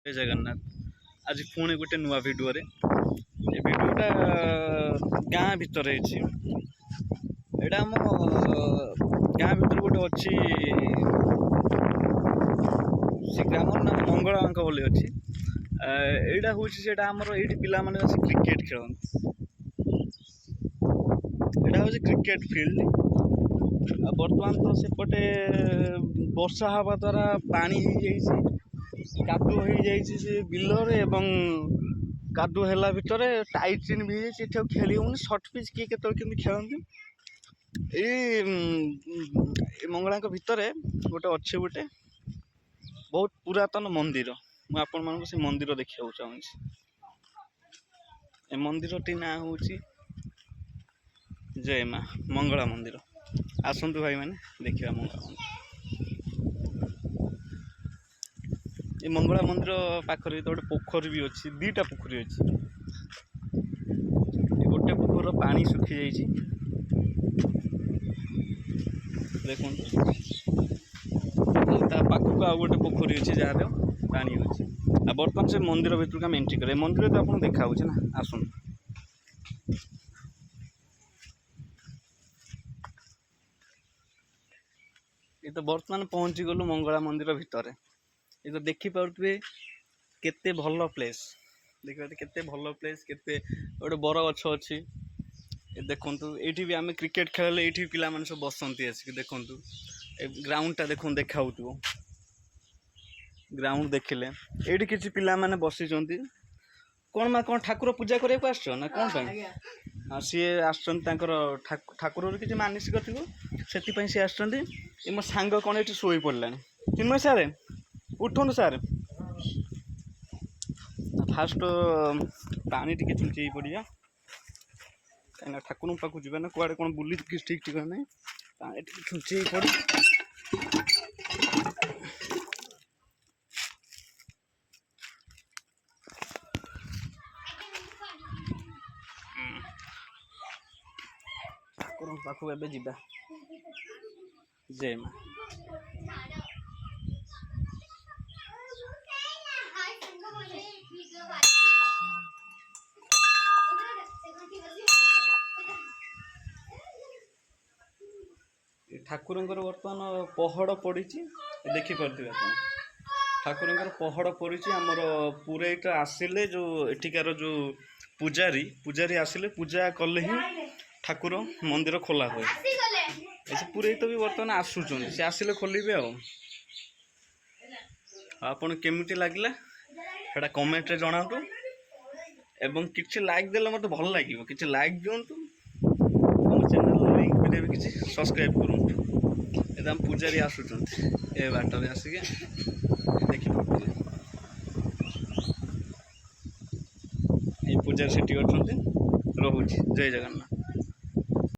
जय जगन्नाथ। आज पुणी गोटे नुआ भिडियो रे ये भिडियोटा गाँ भितर एटा आम गाँ भितर गोटे अच्छी से ग्राम नाम मंगलांक बोली अच्छी एटा हूँ आमर ये पिला माने क्रिकेट खेलते एटा हूँ क्रिकेट फील्ड बर्तमान तो सेपटे वर्षा हवा द्वारा पानी हो जाइए कादुଅ ହେଇଯାଇଛି ସେ ବିଲରେ ଏବଂ କାଦୁଅ ହେଲା ଭିତରେ ଟାଇଟ୍ ଚେନ୍ ବି ହେଇଯାଇଛି ଏଠି ଆଉ ଖେଳି ହେଉନି ସର୍ଟ ପିଚ୍ କିଏ କେତେବେଳେ କେମିତି ଖେଳନ୍ତି ଏଇ ମଙ୍ଗଳାଙ୍କ ଭିତରେ ଗୋଟେ ଅଛି ଗୋଟେ ବହୁତ ପୁରାତନ ମନ୍ଦିର ମୁଁ ଆପଣମାନଙ୍କୁ ସେ ମନ୍ଦିର ଦେଖିବାକୁ ଚାହୁଁଛି ଏ ମନ୍ଦିରଟି ନାଁ ହେଉଛି ଜୟ ମା ମଙ୍ଗଳା ମନ୍ଦିର ଆସନ୍ତୁ ଭାଇମାନେ ଦେଖିବା ମଙ୍ଗଳା ମନ୍ଦିର ये मंगला मंदिर पाखरे तो गोटे पोखरी भी अच्छी दीटा पोखरी अच्छी गोटे पोखर पानी सुखी जाइए देखो पाखक आ गोटे पोखरी अच्छी जहाँ पानी अच्छी आ बर्तमान से मंदिर भीतर आम एंट्री करें मंदिर तो आपको देखा ना आसन ये तो बर्तमान पहुँची गलु मंगला मंदिर भितर ये तो देखी पारे केते भल प्लेस देखिए केते भल प्लेस केते गोटे बर गछ अच्छी देखु ये भी आम क्रिकेट खेल ये पिला माने सब बसंती आसिक देखु ग्राउंड टा देखो देखा ग्राउंड देखिले ये किसी पिला माने बसी कौन माँ कौन ठाकुर पूजा करने को आस ना कौन हाँ सी ठाकुर किसी मानसिक थी से सी आस मो सांग कौन ये शोई पड़ा चिन्मय सारे उठु सार फास्ट पानी टी चुलचे पड़ा कहीं ठाकुर पाक जाए ना कौड़े कौन बुली ठीक ठीक ना पानी टी चुलचे पड़ी ठाकुर पाक एवं जा जय माँ ठाकुर बर्तमान पहड़ पड़ी देखिपे ठाकुर पहड़ पड़ी आमर पुरैटा आसिले जो एठिकार जो पूजारी पूजारी आसिले पूजा कले ही ठाकुर मंदिर खोला हुए पुरैत भी बर्तमान आसुच्च से आसिले खोलिबे आपन केमिति लागला सेटा कमेंट रे जणातु एवं किछि लाइक देले मते भल लागिवो किछि लाइक दियंतु हम चैनल लिंक भी देबे किछि सब्सक्राइब करंतु एकदम पूजारी आसुचंती ए बाटर रे आसी के देखि पड़ते ए पूजारी सेठी अछंती रहउछि जय जगन्नाथ।